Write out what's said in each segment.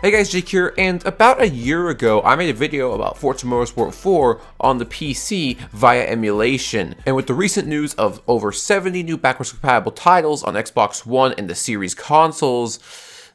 Hey guys, Jake here, and about a year ago, I made a video about Forza Motorsport 4 on the PC via emulation, and with the recent news of over 70 new backwards compatible titles on Xbox One and the series consoles,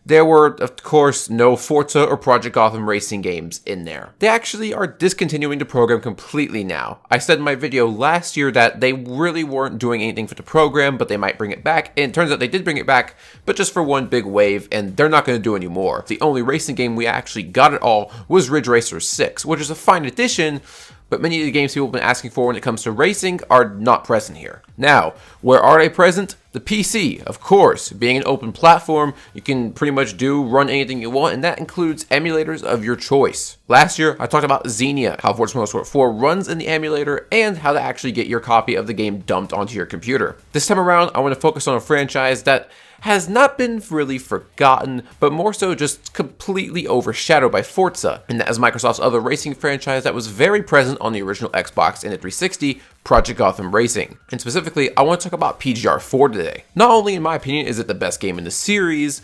there were, of course, no Forza or Project Gotham racing games in there. They actually are discontinuing the program completely now. I said in my video last year that they really weren't doing anything for the program, but they might bring it back, and it turns out they did bring it back, but just for one big wave, and they're not going to do any more. The only racing game we actually got at all was Ridge Racer 6, which is a fine addition, but many of the games people have been asking for when it comes to racing are not present here. Now, where are they present? The PC, of course. Being an open platform, you can pretty much run anything you want, and that includes emulators of your choice. Last year, I talked about Xenia, how Forza Motorsport 4 runs in the emulator, and how to actually get your copy of the game dumped onto your computer. This time around, I want to focus on a franchise that has not been really forgotten, but more so just completely overshadowed by Forza, and that is Microsoft's other racing franchise that was very present on the original Xbox and the 360, Project Gotham Racing. And specifically, I want to talk about PGR 4 today. Not only in my opinion is it the best game in the series,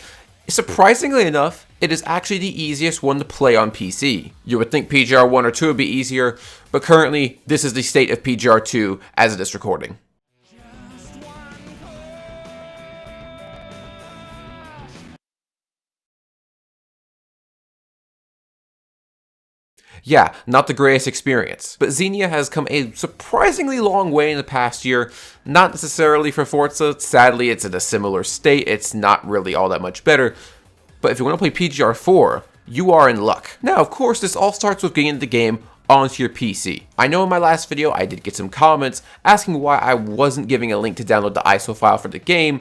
surprisingly enough, it is actually the easiest one to play on PC. You would think PGR 1 or 2 would be easier, but currently, this is the state of PGR 2 as of this recording. Yeah, not the greatest experience, but Xenia has come a surprisingly long way in the past year, not necessarily for Forza. Sadly, it's in a similar state, it's not really all that much better, but if you want to play PGR 4, you are in luck. Now, of course, this all starts with getting the game onto your PC. I know in my last video I did get some comments asking why I wasn't giving a link to download the ISO file for the game.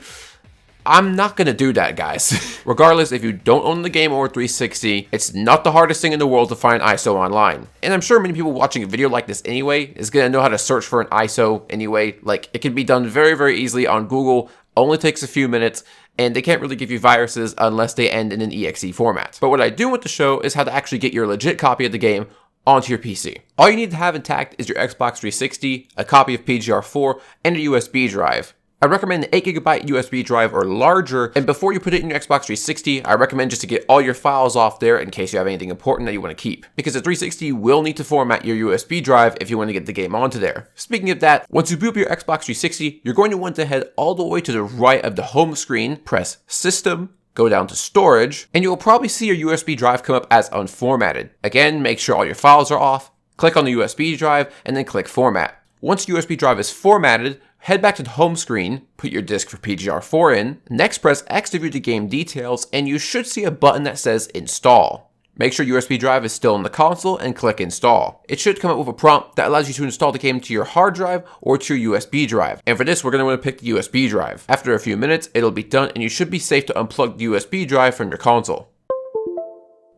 I'm not gonna do that, guys. Regardless, if you don't own the game or 360, it's not the hardest thing in the world to find ISO online. And I'm sure many people watching a video like this anyway is gonna know how to search for an ISO anyway. Like, it can be done very, very easily on Google, only takes a few minutes, and they can't really give you viruses unless they end in an exe format. But what I do want to show is how to actually get your legit copy of the game onto your PC. All you need to have intact is your Xbox 360, a copy of PGR 4, and a USB drive. I recommend an 8GB USB drive or larger, and before you put it in your Xbox 360, I recommend just to get all your files off there in case you have anything important that you want to keep. Because the 360 will need to format your USB drive if you want to get the game onto there. Speaking of that, once you boot up your Xbox 360, you're going to want to head all the way to the right of the home screen, press System, go down to Storage, and you will probably see your USB drive come up as unformatted. Again, make sure all your files are off, click on the USB drive, and then click Format. Once the USB drive is formatted, head back to the home screen, put your disk for PGR 4 in, next press X to view the game details, and you should see a button that says Install. Make sure USB drive is still in the console and click Install. It should come up with a prompt that allows you to install the game to your hard drive or to your USB drive. And for this, we're going to want to pick the USB drive. After a few minutes, it'll be done and you should be safe to unplug the USB drive from your console.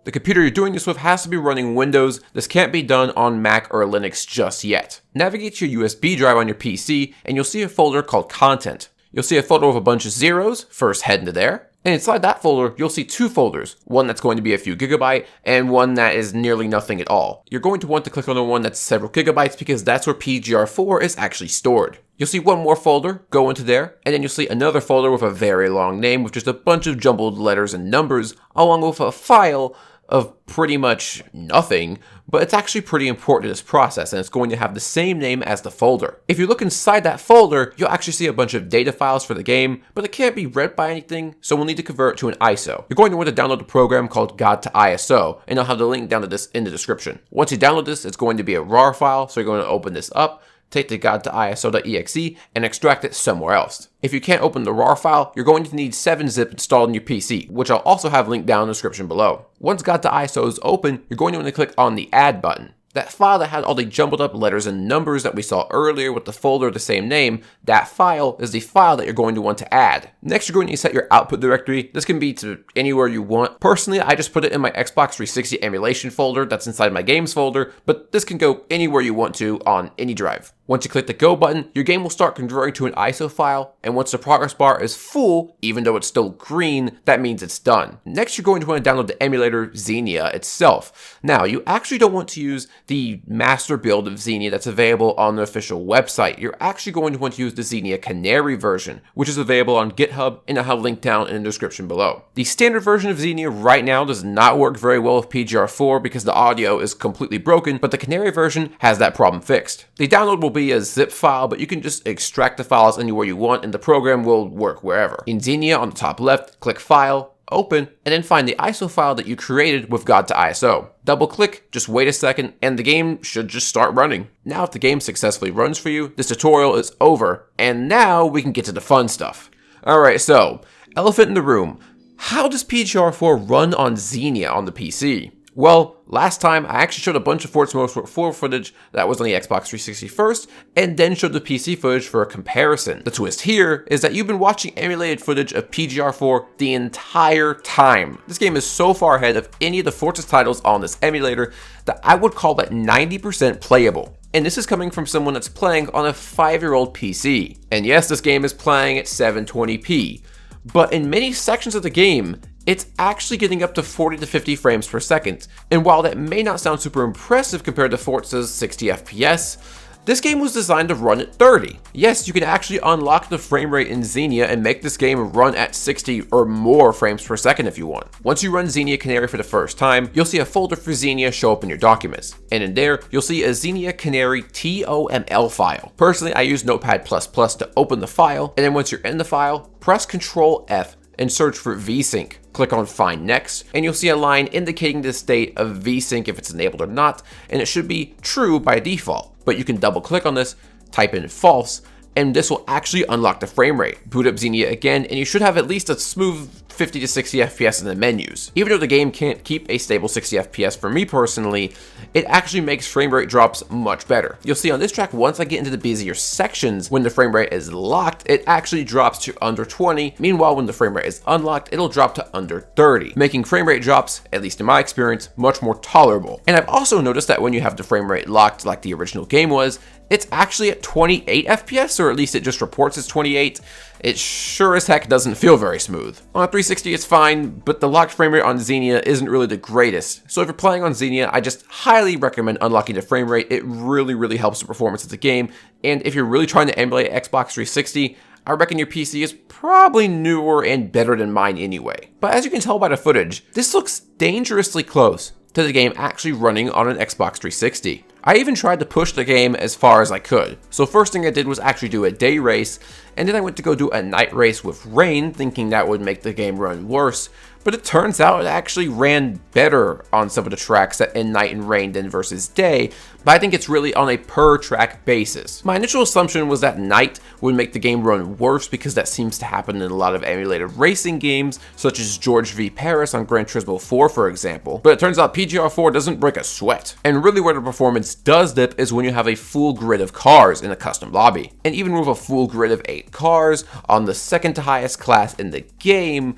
The computer you're doing this with has to be running Windows. This can't be done on Mac or Linux just yet. Navigate to your USB drive on your PC and you'll see a folder called Content. You'll see a folder with a bunch of zeros. First, head into there. And inside that folder, you'll see two folders. One that's going to be a few gigabytes and one that is nearly nothing at all. You're going to want to click on the one that's several gigabytes because that's where PGR 4 is actually stored. You'll see one more folder, go into there, and then you'll see another folder with a very long name with just a bunch of jumbled letters and numbers along with a file of pretty much nothing, but it's actually pretty important to this process and it's going to have the same name as the folder. If you look inside that folder, you'll actually see a bunch of data files for the game, but it can't be read by anything, so we'll need to convert it to an ISO. You're going to want to download the program called Guide to ISO, and I'll have the link down to this in the description. Once you download this, it's going to be a RAR file, so you're going to open this up, take the guide to ISO.exe, and extract it somewhere else. If you can't open the RAR file, you're going to need 7-zip installed on your PC, which I'll also have linked down in the description below. Once guide to ISO is open, you're going to want to click on the Add button. That file that had all the jumbled up letters and numbers that we saw earlier with the folder of the same name, that file is the file that you're going to want to add. Next, you're going to set your output directory. This can be to anywhere you want. Personally, I just put it in my Xbox 360 emulation folder that's inside my games folder, but this can go anywhere you want to on any drive. Once you click the go button, your game will start converting to an ISO file, and once the progress bar is full, even though it's still green, that means it's done. Next, you're going to want to download the emulator Xenia itself. Now, you actually don't want to use the master build of Xenia that's available on the official website. You're actually going to want to use the Xenia Canary version, which is available on GitHub, and I'll have a link down in the description below. The standard version of Xenia right now does not work very well with PGR4 because the audio is completely broken, but the Canary version has that problem fixed. The download will be a zip file, but you can just extract the files anywhere you want and the program will work wherever. In Xenia, on the top left, click File, Open, and then find the ISO file that you created with God to ISO. Double click, just wait a second, and the game should just start running. Now if the game successfully runs for you, this tutorial is over, and now we can get to the fun stuff. Alright, so, elephant in the room. How does PGR4 run on Xenia on the PC? Well, last time I actually showed a bunch of Forza Motorsport 4 footage that was on the Xbox 360 first, and then showed the PC footage for a comparison. The twist here is that you've been watching emulated footage of PGR4 the entire time. This game is so far ahead of any of the Forza titles on this emulator that I would call it 90% playable. And this is coming from someone that's playing on a 5-year-old PC. And yes, this game is playing at 720p, but in many sections of the game, it's actually getting up to 40 to 50 frames per second. And while that may not sound super impressive compared to Forza's 60 FPS, this game was designed to run at 30. Yes, you can actually unlock the frame rate in Xenia and make this game run at 60 or more frames per second if you want. Once you run Xenia Canary for the first time, you'll see a folder for Xenia show up in your documents. And in there, you'll see a Xenia Canary TOML file. Personally, I use Notepad++ to open the file, and then once you're in the file, press Ctrl F and search for VSync. Click on Find Next, and you'll see a line indicating the state of VSync if it's enabled or not, and it should be true by default. But you can double click on this, type in false, and this will actually unlock the frame rate. Boot up Xenia again, and you should have at least a smooth 50 to 60 FPS in the menus. Even though the game can't keep a stable 60 FPS for me personally, it actually makes frame rate drops much better. You'll see on this track, once I get into the busier sections, when the frame rate is locked, it actually drops to under 20. Meanwhile, when the frame rate is unlocked, it'll drop to under 30, making frame rate drops, at least in my experience, much more tolerable. And I've also noticed that when you have the frame rate locked like the original game was, it's actually at 28 FPS, or at least it just reports as 28. It sure as heck doesn't feel very smooth. On a 360 it's fine, but the locked frame rate on Xenia isn't really the greatest. So if you're playing on Xenia, I just highly recommend unlocking the frame rate. It really helps the performance of the game. And if you're really trying to emulate Xbox 360, I reckon your PC is probably newer and better than mine anyway. But as you can tell by the footage, this looks dangerously close to the game actually running on an Xbox 360. I even tried to push the game as far as I could. So first thing I did was actually do a day race, and then I went to go do a night race with rain, thinking that would make the game run worse. But it turns out it actually ran better on some of the tracks in night and rain than versus day, but I think it's really on a per track basis. My initial assumption was that night would make the game run worse because that seems to happen in a lot of emulated racing games, such as George v Paris on Gran Turismo 4 for example, but it turns out PGR4 doesn't break a sweat. And really where the performance does dip is when you have a full grid of cars in a custom lobby. And even with a full grid of 8 cars on the second to highest class in the game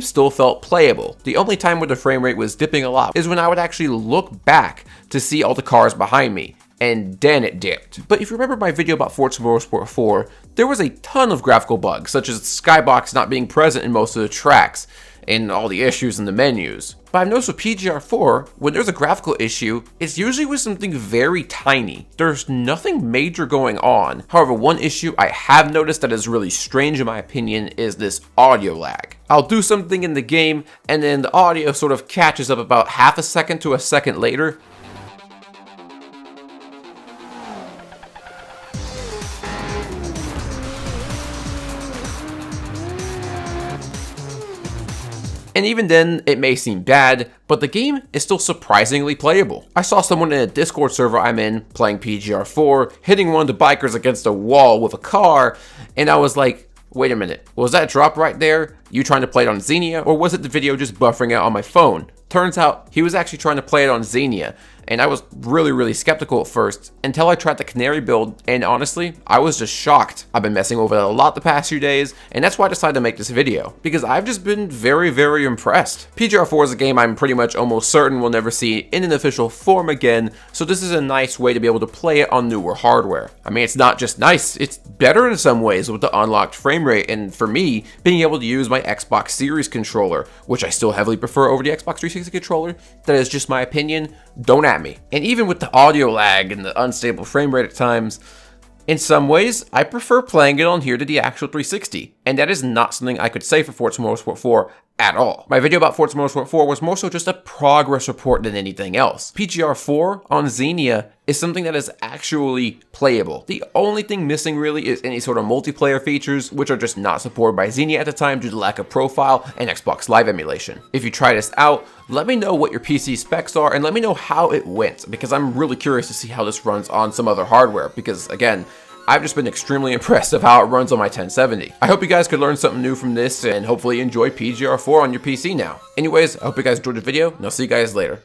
still felt playable. The only time where the frame rate was dipping a lot is when I would actually look back to see all the cars behind me, and then it dipped. But if you remember my video about Forza Motorsport 4, there was a ton of graphical bugs, such as the skybox not being present in most of the tracks, and all the issues in the menus. But I've noticed with PGR4, when there's a graphical issue, it's usually with something very tiny. There's nothing major going on. However, one issue I have noticed that is really strange in my opinion is this audio lag. I'll do something in the game, and then the audio sort of catches up about half a second to a second later. And even then, it may seem bad, but the game is still surprisingly playable. I saw someone in a Discord server I'm in playing PGR4, hitting one of the bikers against a wall with a car, and I was like, wait a minute, was that drop right there you trying to play it on Xenia, or was it the video just buffering out on my phone? Turns out, he was actually trying to play it on Xenia, and I was really skeptical at first until I tried the Canary build, and honestly, I was just shocked. I've been messing with it a lot the past few days, and that's why I decided to make this video, because I've just been very impressed. PGR4 is a game I'm pretty much almost certain we'll never see in an official form again, so this is a nice way to be able to play it on newer hardware. I mean, it's not just nice, it's better in some ways with the unlocked frame rate, and for me, being able to use my my Xbox Series controller, which I still heavily prefer over the Xbox 360 controller. That is just my opinion, don't at me. And even with the audio lag and the unstable frame rate at times, in some ways, I prefer playing it on here to the actual 360, and that is not something I could say for Forza Motorsport 4 at all. My video about Forza Motorsport 4 was more so just a progress report than anything else. PGR 4 on Xenia is something that is actually playable. The only thing missing really is any sort of multiplayer features, which are just not supported by Xenia at the time due to lack of profile and Xbox Live emulation. If you try this out, let me know what your PC specs are and let me know how it went, because I'm really curious to see how this runs on some other hardware, because again, I've just been extremely impressed of how it runs on my 1070. I hope you guys could learn something new from this and hopefully enjoy PGR 4 on your PC now. Anyways, I hope you guys enjoyed the video and I'll see you guys later.